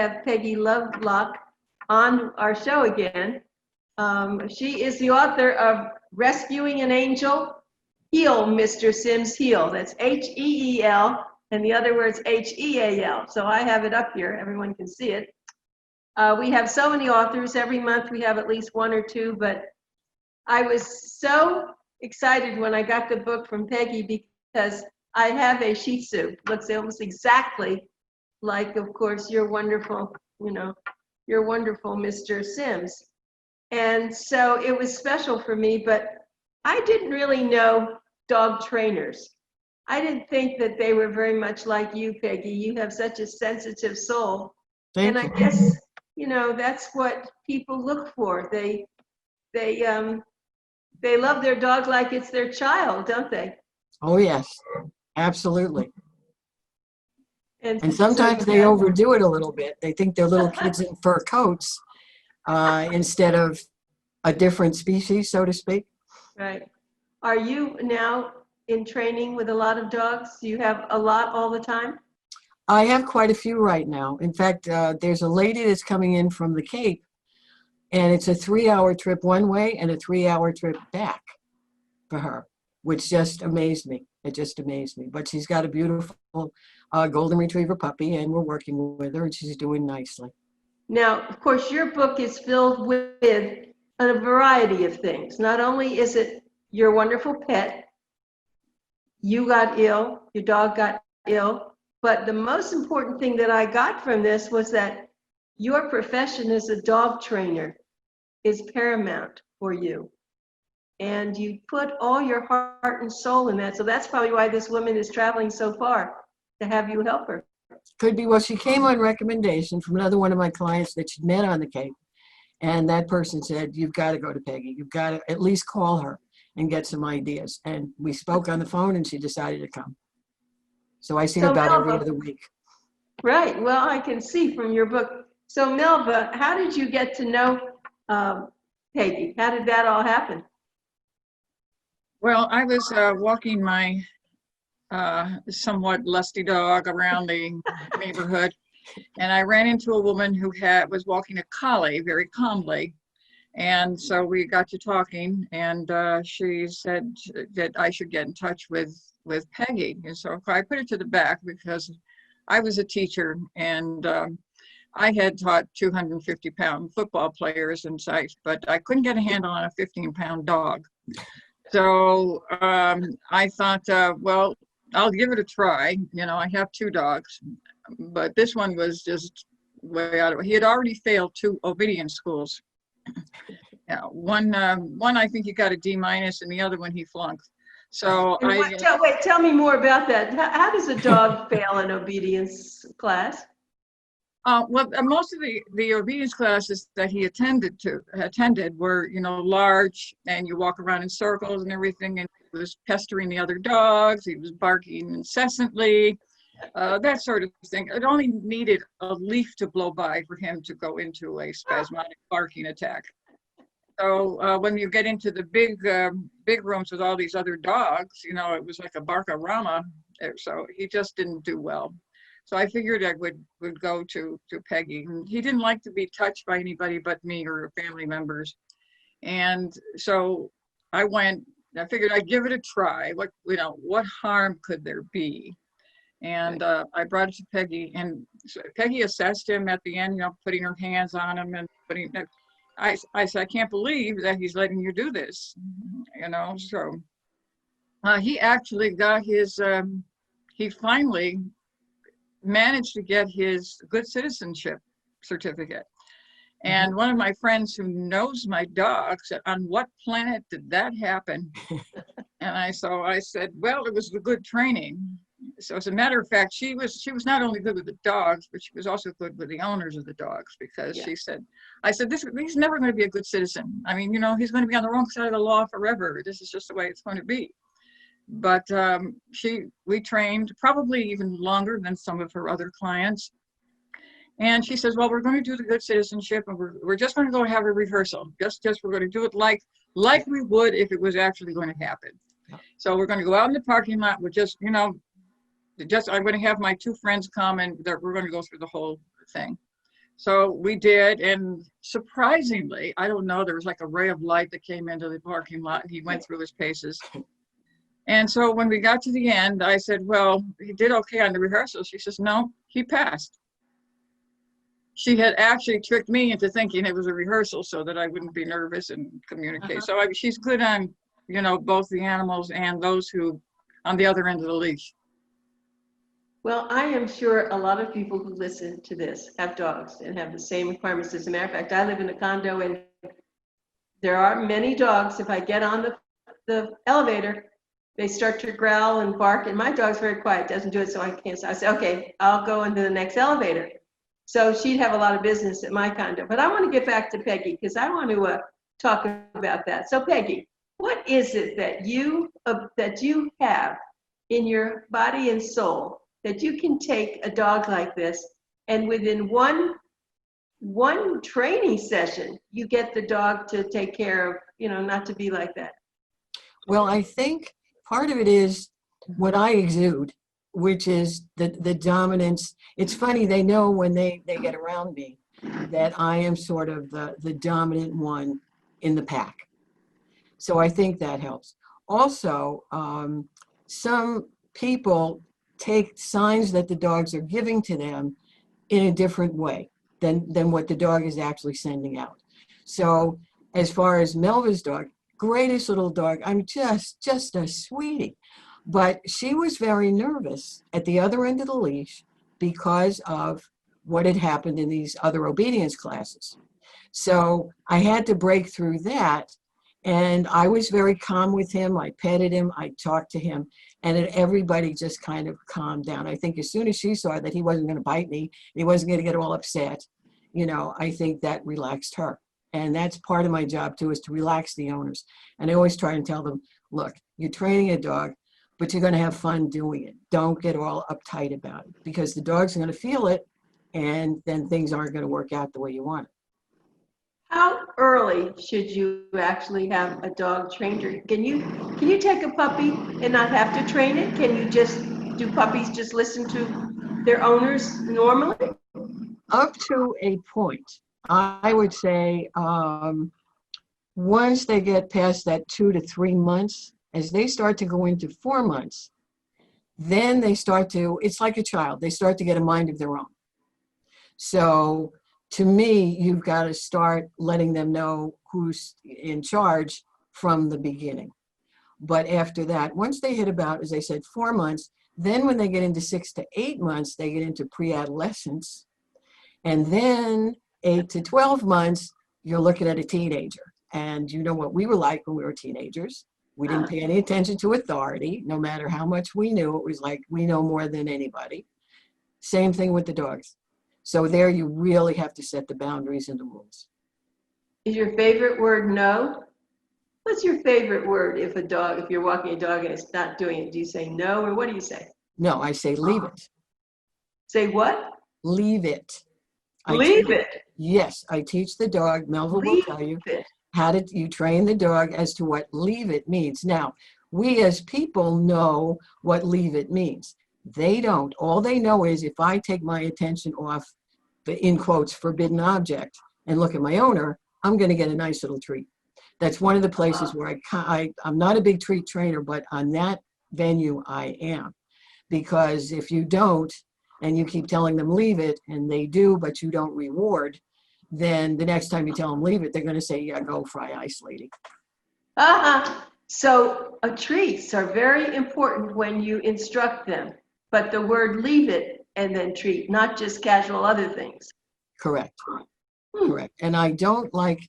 have Peggy Lovelock on our show again. She is the author of Rescuing an Angel, Heal, Mr. Sims, Heal. That's H-E-E-L, and the other word's H-E-A-L. So I have it up here. Everyone can see it. We have so many authors. Every month we have at least one or two, but I was so excited when I got the book from Peggy because I have a Shih Tzu. Looks almost exactly like, of course, your wonderful, your wonderful Mr. Sims. And so it was special for me, but I didn't really know dog trainers. I didn't think that they were very much like you, Peggy. You have such a sensitive soul. Thank you. I guess, that's what people look for. They love their dog like it's their child, don't they? Oh, yes, absolutely. And sometimes so they overdo it a little bit. They think they're little kids in fur coats instead of a different species, so to speak. Right. Are you now in training with a lot of dogs? Do you have a lot all the time? I have quite a few right now. In fact, there's a lady that's coming in from the Cape, and it's a 3-hour trip one way and a 3-hour trip back for her, which just amazed me. It just amazed me. But she's got a beautiful golden retriever puppy, and we're working with her, and she's doing nicely. Now, of course, your book is filled with a variety of things. Not only is it your wonderful pet, you got ill, your dog got ill, but the most important thing that I got from this was that your profession as a dog trainer is paramount for you. And you put all your heart and soul in that. So that's probably why this woman is traveling so far, to have you help her. Could be. Well, she came on recommendation from another one of my clients that she'd met on the Cape. And that person said, you've got to go to Peggy. You've got to at least call her and get some ideas. And we spoke on the phone, and she decided to come. So I see her about every other week. Right. Well, I can see from your book. So Melva, how did you get to know Peggy? How did that all happen? Well, I was walking my somewhat lusty dog around the neighborhood, and I ran into a woman who was walking a collie very calmly. And so we got to talking, and she said that I should get in touch with Peggy. And so I put it to the back because I was a teacher, and I had taught 250-pound football players and such, but I couldn't get a handle on a 15-pound dog. So I thought, well, I'll give it a try. I have 2 dogs, but this one was just way out of it. He had already failed 2 obedience schools. Yeah, one I think he got a D-, and the other one he flunked. So wait, tell me more about that. How does a dog fail an obedience class? Well, most of the obedience classes that he attended were, large, and you walk around in circles and everything, and he was pestering the other dogs. He was barking incessantly, that sort of thing. It only needed a leaf to blow by for him to go into a spasmodic barking attack. So when you get into the big rooms with all these other dogs, it was like a barkarama. So he just didn't do well. So I figured I would go to Peggy. He didn't like to be touched by anybody but me or family members. And so I figured I'd give it a try. What harm could there be? And I brought it to Peggy, and so Peggy assessed him at the end, putting her hands on him and putting, I said, I can't believe that he's letting you do this, so he actually got he finally managed to get his good citizenship certificate. And one of my friends who knows my dog said, on what planet did that happen? And I said, well, it was the good training. So as a matter of fact, she was not only good with the dogs, but she was also good with the owners of the dogs, because I said, he's never going to be a good citizen. I mean, he's going to be on the wrong side of the law forever. This is just the way it's going to be. But we trained probably even longer than some of her other clients. And she says, well, we're going to do the good citizenship, and we're just going to go have a rehearsal. Just we're going to do it like we would if it was actually going to happen. So we're going to go out in the parking lot. We're just, I'm going to have my 2 friends come, and we're going to go through the whole thing. So we did, and surprisingly, I don't know, there was like a ray of light that came into the parking lot, and he went through his paces. And so when we got to the end, I said, well, he did okay on the rehearsal. She says, no, he passed. She had actually tricked me into thinking it was a rehearsal so that I wouldn't be nervous and communicate. So she's good on, you know, both the animals and those who on the other end of the leash. Well, I am sure a lot of people who listen to this have dogs and have the same requirements. As a matter of fact, I live in a condo and there are many dogs. If I get on the elevator, they start to growl and bark, and my dog's very quiet, doesn't do it, so I can't. So I say, okay, I'll go into the next elevator. So she'd have a lot of business at my condo. But I want to get back to Peggy because I want to talk about that. So Peggy, what is it that you have in your body and soul that you can take a dog like this and within one training session, you get the dog to take care of, you know, not to be like that? Well, I think part of it is what I exude, which is the dominance. It's funny, they know when they get around me that I am sort of the dominant one in the pack. So I think that helps. Also, some people take signs that the dogs are giving to them in a different way than what the dog is actually sending out. So as far as Melva's dog, greatest little dog, I'm just a sweetie. But she was very nervous at the other end of the leash because of what had happened in these other obedience classes. So I had to break through that. And I was very calm with him. I petted him, I talked to him, and then everybody just kind of calmed down. I think as soon as she saw that he wasn't going to bite me, he wasn't going to get all upset, you know, I think that relaxed her. And that's part of my job too, is to relax the owners. And I always try and tell them, look, you're training a dog, but you're going to have fun doing it. Don't get all uptight about it because the dog's going to feel it and then things aren't going to work out the way you want it. How early should you actually have a dog trained? Can you take a puppy and not have to train it? Can you just, do puppies just listen to their owners normally? Up to a point. I would say once they get past that 2 to 3 months, as they start to go into 4 months, then they start to, it's like a child, they start to get a mind of their own. So to me, you've got to start letting them know who's in charge from the beginning. But after that, once they hit about, as I said, 4 months, then when they get into 6 to 8 months, they get into pre-adolescence. And then 8 to 12 months, you're looking at a teenager. And you know what we were like when we were teenagers. We didn't pay any attention to authority, no matter how much we knew. It was like, we know more than anybody. Same thing with the dogs. So there you really have to set the boundaries and the rules. Is your favorite word no? What's your favorite word if you're walking a dog and it's not doing it? Do you say no, or what do you say? No, I say leave it. Say what? Leave it. Leave it. Yes, I teach the dog. Melva will tell you how to, you train the dog as to what leave it means. Now, we as people know what leave it means. They don't. All they know is if I take my attention off the, in quotes, forbidden object and look at my owner, I'm going to get a nice little treat. That's one of the places where I'm not a big treat trainer, but on that venue I am. Because if you don't, and you keep telling them leave it, and they do, but you don't reward, then the next time you tell them leave it, they're going to say, yeah, go fry ice, lady. So treats are very important when you instruct them, but the word leave it and then treat, not just casual other things. Correct. Correct. And I don't like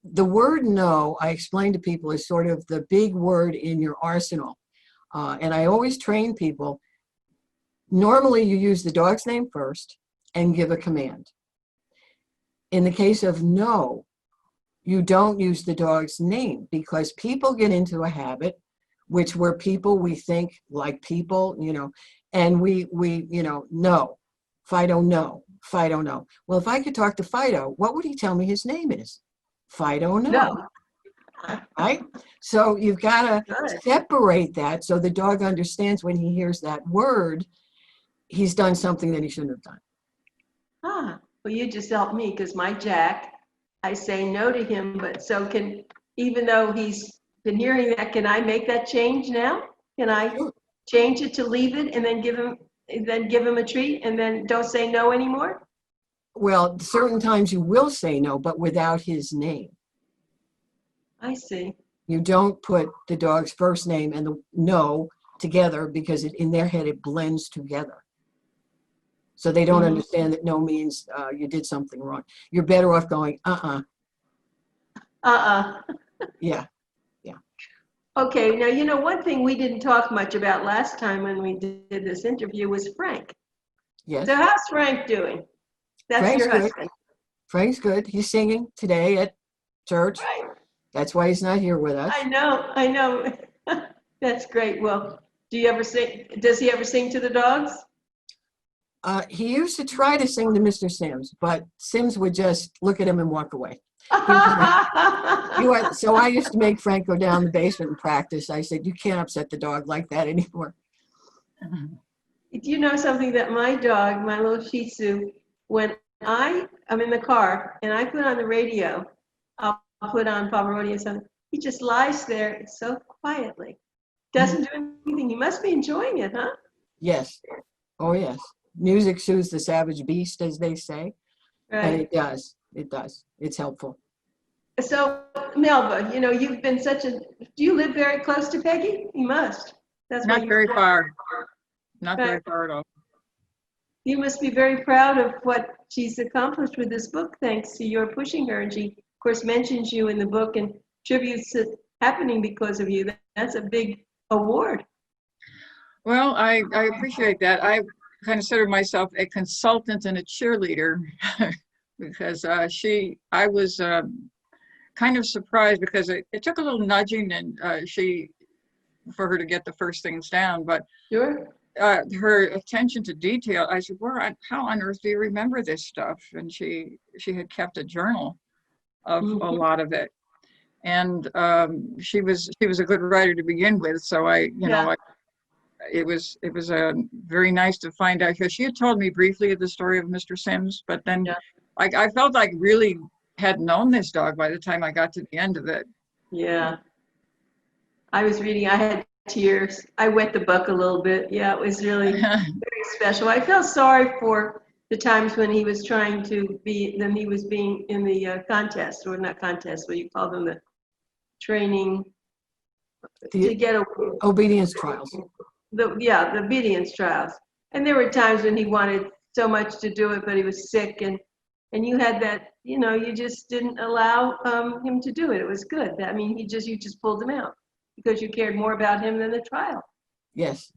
the word no. I explain to people is sort of the big word in your arsenal. And I always train people. Normally you use the dog's name first and give a command. In the case of no, you don't use the dog's name because people get into a habit, which we're people, we think like people, you know, and we you know, no, Fido, no, Fido, no. Well, if I could talk to Fido, what would he tell me his name is? Fido, no. Right? So you've got to separate that so the dog understands when he hears that word, he's done something that he shouldn't have done. Well, you just helped me because my Jack, I say no to him, but so can, even though he's been hearing that, can I make that change now? Can I Sure. change it to leave it and then give him a treat and then don't say no anymore? Well, certain times you will say no, but without his name. I see. You don't put the dog's first name and the no together because in their head it blends together. So they don't understand that no means you did something wrong. You're better off going, yeah. Okay, now, you know, one thing we didn't talk much about last time when we did this interview was Frank. Yes. So how's Frank doing? That's Frank's your good. husband. Frank's good. He's singing today at church. Right. That's why he's not here with us. I know. That's great. Well, does he ever sing to the dogs? He used to try to sing to Mr. Sims, but Sims would just look at him and walk away. So I used to make Frank go down the basement and practice. I said, you can't upset the dog like that anymore. Do you know something that my dog, my little Shih Tzu, when I am in the car and I put on the radio, I'll put on Pavarotti or something, he just lies there so quietly. Doesn't do anything. He must be enjoying it, huh? Yes. Oh, yes. Music soothes the savage beast, as they say. Right. And it does. It does. It's helpful. So, Melva, you know, you've been do you live very close to Peggy? You must. That's why Not very far. Not very far at all. You must be very proud of what she's accomplished with this book, thanks to your pushing her. And she, of course, mentions you in the book and tributes it happening because of you. That's a big award. Well, I appreciate that. I consider myself a consultant and a cheerleader because I was kind of surprised because it took a little nudging and for her to get the first things down, but Sure. Her attention to detail, I said, how on earth do you remember this stuff? And she had kept a journal of a lot of it. And she was a good writer to begin with. So it was very nice to find out, because she had told me briefly the story of Mr. Sims, but then I felt like really had known this dog by the time I got to the end of it. Yeah. I was reading, I had tears. I wet the book a little bit. Yeah, it was really very special. I felt sorry for the times when he was trying to he was being in the contest, or not contest, what do you call them, the training to get obedience trials. The obedience trials. And there were times when he wanted so much to do it, but he was sick, and you had that, you know, you just didn't allow him to do it. It was good. I mean, you just pulled him out because you cared more about him than the trial. Yes.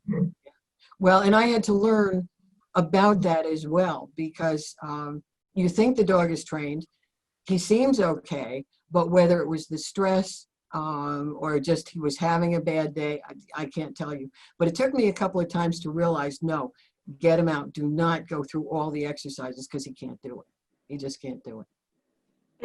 Well, and I had to learn about that as well, because you think the dog is trained, he seems okay, but whether it was the stress or just he was having a bad day, I can't tell you. But it took me a couple of times to realize, no, get him out. Do not go through all the exercises because he can't do it. He just can't do it.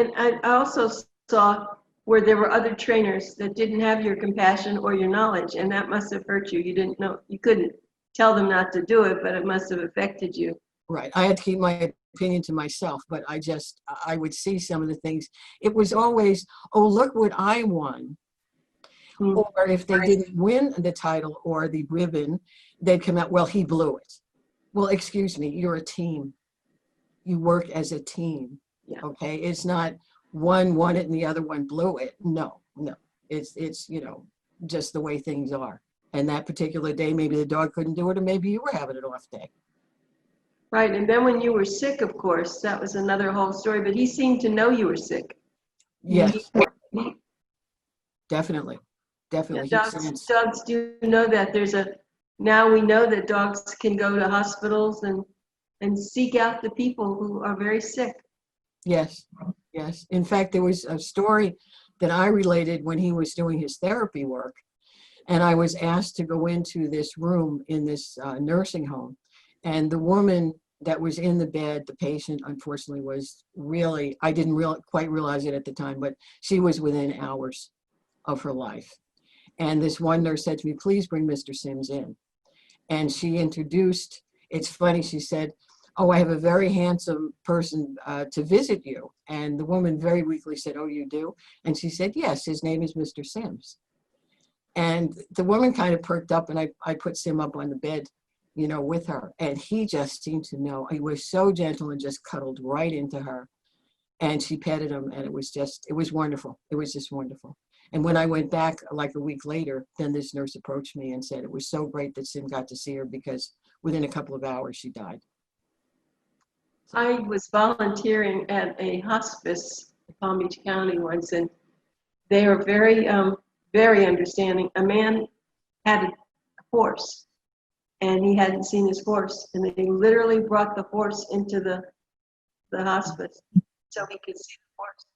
And I also saw where there were other trainers that didn't have your compassion or your knowledge, and that must have hurt you. You didn't know, you couldn't tell them not to do it, but it must have affected you. Right. I had to keep my opinion to myself, but I would see some of the things. It was always, oh, look what I won. Or if they didn't win the title or the ribbon, they'd come out, well, he blew it. Well, excuse me, you're a team. You work as a team. Yeah. Okay. It's not one won it and the other one blew it. No. It's, you know, just the way things are. And that particular day, maybe the dog couldn't do it, or maybe you were having an off day. Right. And then when you were sick, of course, that was another whole story, but he seemed to know you were sick. Yes. Definitely. Definitely. Yeah, dogs do know that. Now we know that dogs can go to hospitals and seek out the people who are very sick. Yes. Yes. In fact, there was a story that I related when he was doing his therapy work. And I was asked to go into this room in this nursing home. And the woman that was in the bed, the patient, unfortunately, was really, I didn't quite realize it at the time, but she was within hours of her life. And this one nurse said to me, please bring Mr. Sims in. And she introduced, it's funny, she said, oh, I have a very handsome person to visit you. And the woman very weakly said, oh, you do? And she said, yes, his name is Mr. Sims. And the woman kind of perked up, and I put Sim up on the bed, you know, with her. And he just seemed to know. He was so gentle and just cuddled right into her. And she petted him, and it was wonderful. It was just wonderful. And when I went back like a week later, then this nurse approached me and said it was so great that Sim got to see her, because within a couple of hours she died. I was volunteering at a hospice in Palm Beach County once, and they are very, very understanding. A man had a horse, and he hadn't seen his horse, and they literally brought the horse into the hospice so he could see the horse.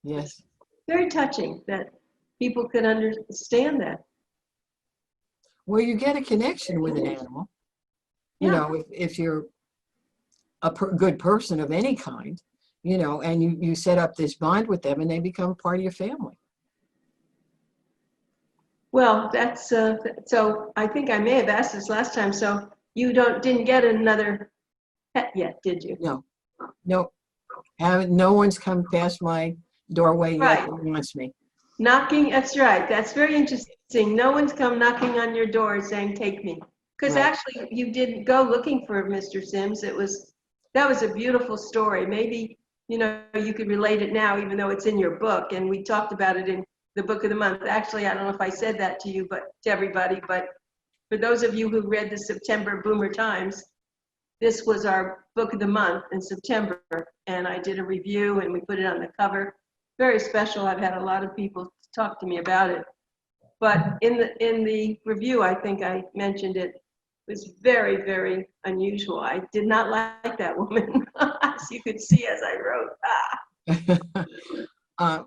Yes. Very touching that people could understand that. Well, you get a connection with an animal. You Yeah. know, if you're a good person of any kind, you know, and you set up this bond with them, and they become part of your family. Well, that's so. I think I may have asked this last time. So you didn't get another pet yet, did you? No, no, no one's come past my doorway yet Right. that wants me. Knocking. That's right. That's very interesting. No one's come knocking on your door saying, "Take me," because Right. actually you didn't go looking for Mr. Sims. That was a beautiful story. Maybe you could relate it now, even though it's in your book, and we talked about it in the book of the month. Actually, I don't know if I said that to you, but to everybody, but for those of you who read the September Boomer Times, this was our book of the month in September, and I did a review and we put it on the cover. Very special. I've had a lot of people talk to me about it. But in the review, I think I mentioned it was very, very unusual. I did not like that woman, as you could see as I wrote.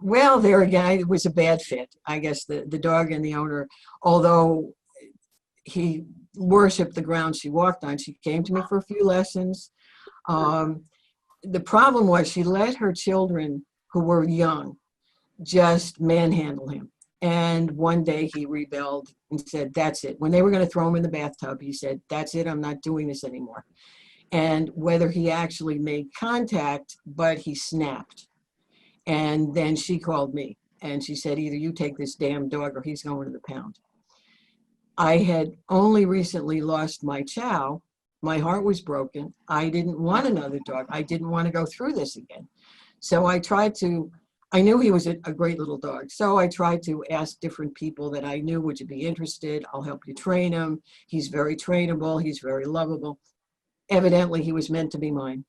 Well, there again, it was a bad fit. I guess the dog and the owner, although he worshiped the ground she walked on, she came to me for a few lessons. The problem was she let her children, who were young, just manhandle him. And one day he rebelled and said, that's it. When they were going to throw him in the bathtub, he said, that's it, I'm not doing this anymore. And whether he actually made contact, but he snapped. And then she called me and she said, either you take this damn dog or he's going to the pound. I had only recently lost my chow. My heart was broken. I didn't want another dog. I didn't want to go through this again. So I knew he was a great little dog. So I tried to ask different people that I knew, would you be interested? I'll help you train him. He's very trainable. He's very lovable. Evidently, he was meant to be mine,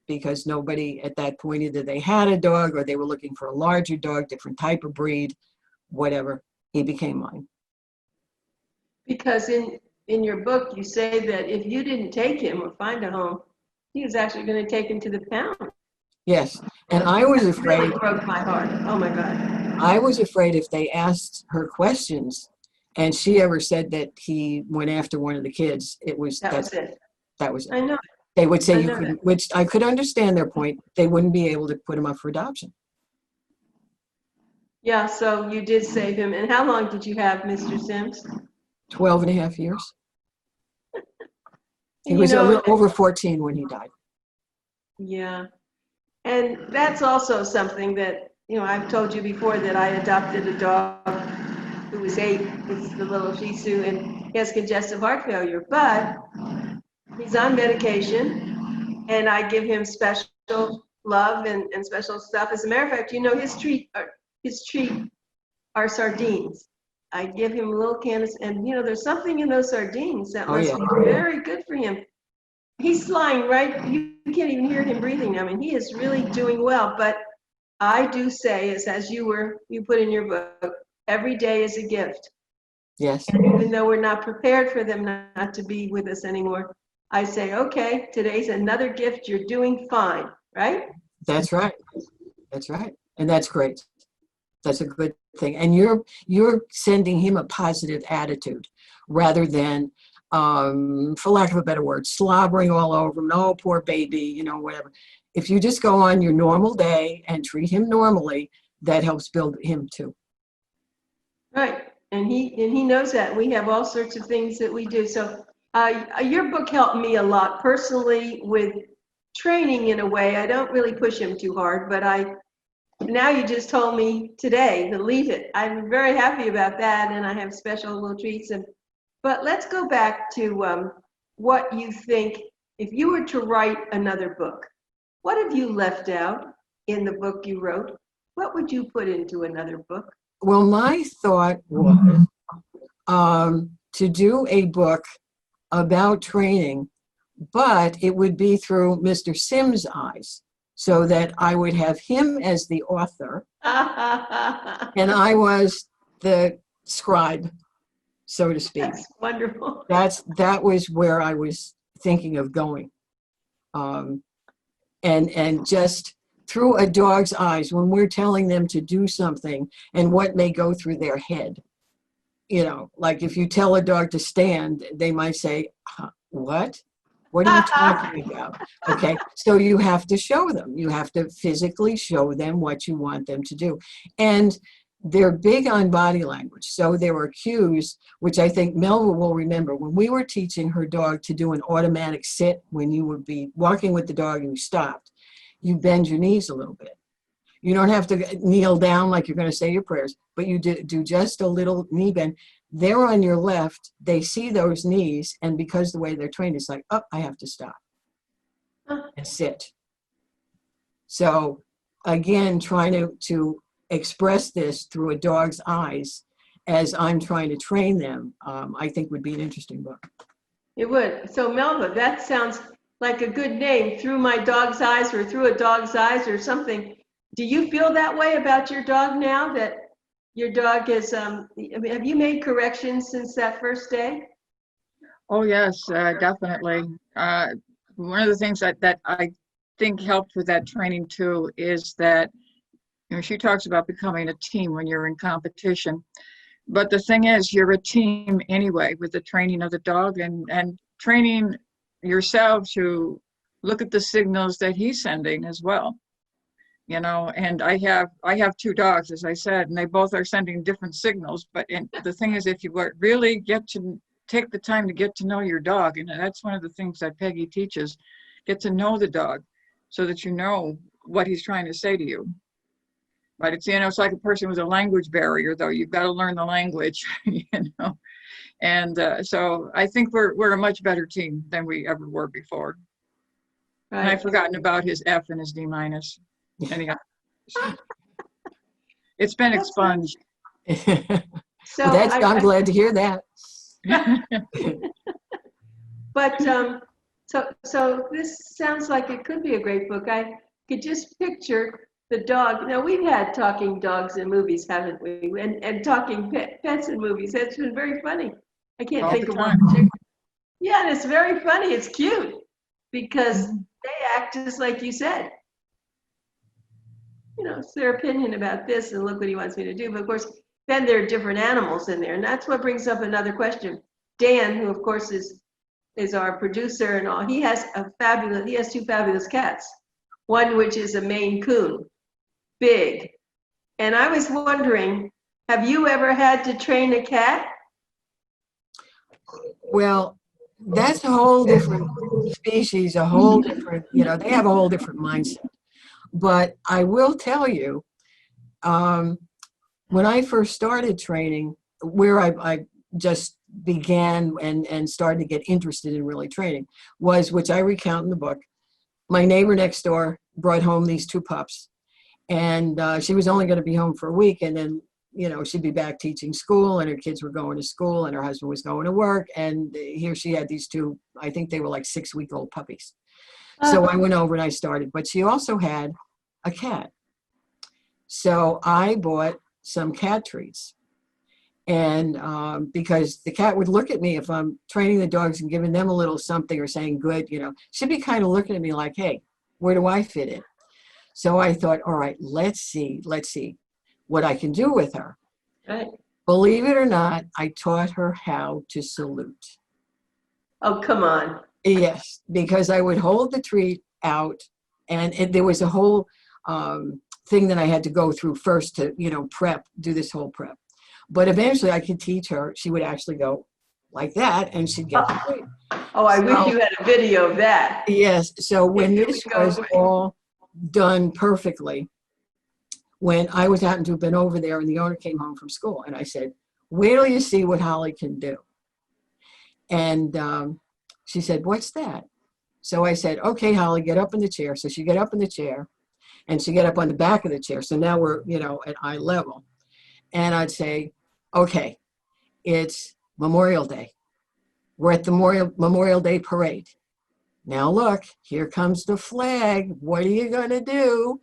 because nobody at that point, either they had a dog or they were looking for a larger dog, different type of breed, whatever. He became mine. Because in your book, you say that if you didn't take him or find a home, he was actually going to take him to the pound. Yes, and I was That afraid. really broke my heart. Oh my God. I was afraid if they asked her questions and she ever said that he went after one of the kids, That was it. That was it. I know. They would say I you know couldn't, which I could understand their point. They wouldn't be able to put him up for adoption. Yeah, so you did save him. And how long did you have Mr. Sims? 12 and a half years. He And was a little over 14 when he died. Yeah. And that's also something that, I've told you before that I adopted a dog who was 8. It's the little Shih Tzu, and he has congestive heart failure, but he's on medication, and I give him special love and special stuff. As a matter of fact, his treat are sardines. I give him a little can, and there's something in those sardines that must be very good for him. He's lying right, you can't even hear him breathing now. I mean, he is really doing well, but I do say, as you put in your book, every day is a gift. Yes. And even though we're not prepared for them not to be with us anymore, I say, okay, today's another gift, you're doing fine, right? That's right. That's right. And that's great. That's a good thing. And you're sending him a positive attitude rather than, for lack of a better word, slobbering all over him. Oh, poor baby, whatever. If you just go on your normal day and treat him normally, that helps build him too. Right. And he knows that. We have all sorts of things that we do. So Your book helped me a lot personally with training in a way. I don't really push him too hard, but now you just told me today to leave it. I'm very happy about that, and I have special little treats. But let's go back to what you think, if you were to write another book, what have you left out in the book you wrote? What would you put into another book? Well, my thought was to do a book about training, but it would be through Mr. Sims' eyes, so that I would have him as the author and I was the scribe, so to speak. That's wonderful. That was where I was thinking of going. And just through a dog's eyes, when we're telling them to do something and what may go through their head. You know, like if you tell a dog to stand, they might say, what? What are you talking about? Okay, so you have to show them. You have to physically show them what you want them to do. And they're big on body language. So there were cues, which I think Melva will remember. When we were teaching her dog to do an automatic sit, when you would be walking with the dog and you stopped, you bend your knees a little bit. You don't have to kneel down like you're going to say your prayers, but you do just a little knee bend. They're on your left, they see those knees, and because the way they're trained, it's like, oh, I have to stop and sit. So again, trying to express this through a dog's eyes as I'm trying to train them, I think would be an interesting book. It would. So Melva, that sounds like a good name, Through My Dog's Eyes or Through a Dog's Eyes or something. Do you feel that way about your dog now, that your dog is, have you made corrections since that first day? Oh, yes, definitely. One of the things that I think helped with that training too is that, you know, she talks about becoming a team when you're in competition. But the thing is, you're a team anyway with the training of the dog and training yourself to look at the signals that he's sending as well. You know, and I have two dogs, as I said, and they both are sending different signals. But the thing is, if you really get to take the time to get to know your dog, and that's one of the things that Peggy teaches, get to know the dog so that you know what he's trying to say to you. But it's, you know, it's like a person with a language barrier, though. You've got to learn the language, you know. And so I think we're a much better team than we ever were before. Right. And I've forgotten about his F and his D minus. Anyhow, it's been expunged. So I'm glad to hear that. But so this sounds like it could be a great book. I could just picture the dog. Now, we've had talking dogs in movies, haven't we? And talking pets in movies. It's been very funny. I can't think of one particular. Yeah, and it's very funny. It's cute because they act just like you said. You know, it's their opinion about this, and look what he wants me to do. But of course, then there are different animals in there, and that's what brings up another question. Dan, who of course is our producer and all, he has two fabulous cats. One which is a Maine Coon, big. And I was wondering, have you ever had to train a cat? Well, that's a whole different species, a whole different, you know, they have a whole different mindset. But I will tell you, when I first started training, where I just began and started to get interested in really training, was, which I recount in the book, my neighbor next door brought home these two pups. And she was only going to be home for a week, and then, you know, she'd be back teaching school, and her kids were going to school, and her husband was going to work. And here she had these two, I think they were like 6-week-old puppies. So I went over and I started, but she also had a cat. So I bought some cat treats. And because the cat would look at me if I'm training the dogs and giving them a little something or saying good, you know, she'd be kind of looking at me like, hey, where do I fit in? So I thought, all right, let's see what I can do with her. Right. Believe it or not, I taught her how to salute. Oh, come on. Yes, because I would hold the treat out, and there was a whole thing that I had to go through first to, you know, do this whole prep. But eventually I could teach her. She would actually go like that, and she'd get the treat. Oh, I wish So- you had a video of that. Yes, so when Here this we go. was all done perfectly, when I was happened to have been over there and the owner came home from school, and I said, wait till you see what Holly can do. And she said, what's that? So I said, okay, Holly, get up in the chair. So she get up in the chair, and she get up on the back of the chair. So now we're, at eye level. And I'd say, okay, it's Memorial Day. We're at the Memorial Day parade. Now look, here comes the flag. What are you going to do?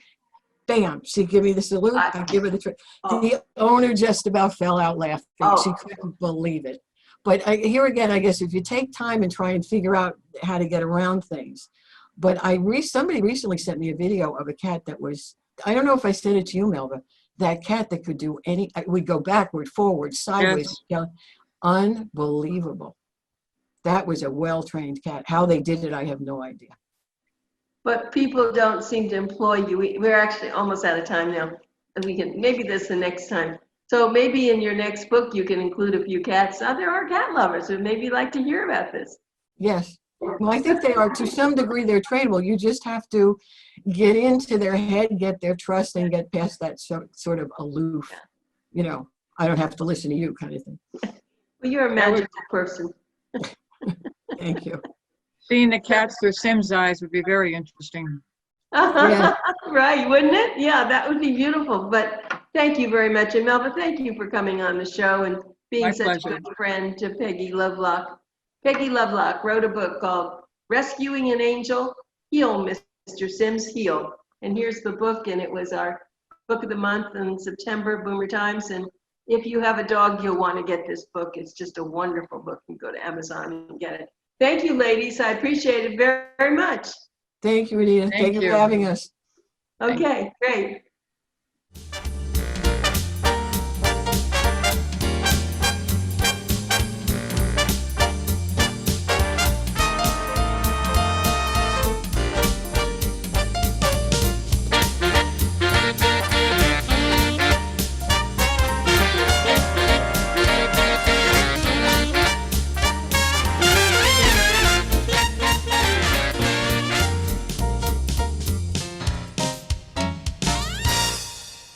Bam, she'd give me the salute. I'd give her the trick. Oh. The owner just about fell out laughing. Oh. She couldn't believe it. But here again, I guess if you take time and try and figure out how to get around things. But somebody recently sent me a video of a cat that was, I don't know if I sent it to you, Melva, that cat that could do we'd go backward, forward, sideways. Yes. Unbelievable. That was a well-trained cat. How they did it, I have no idea. But people don't seem to employ you. We're actually almost out of time now. And we can, maybe this the next time. So maybe in your next book, you can include a few cats. There are cat lovers who maybe like to hear about this. Yes. Well, I think they are, to some degree, they're trainable. You just have to get into their head, get their trust, and get past that sort of aloof, I don't have to listen to you kind of thing. Well, you're a magical person. Thank you. Seeing the cats through Sim's eyes would be very interesting. Yeah. Right, wouldn't it? Yeah, that would be beautiful. But thank you very much. And Melva, thank you for coming on the show and being My such a pleasure. good friend to Peggy Lovelock. Peggy Lovelock wrote a book called Rescuing an Angel, Heal, Mr. Sims, Heal. And here's the book, and it was our book of the month in September, Boomer Times. And if you have a dog, you'll want to get this book. It's just a wonderful book. You can go to Amazon and get it. Thank you, ladies. I appreciate it very, very much. Thank you, Anita. Thank Thank you you. for having us. Okay, great.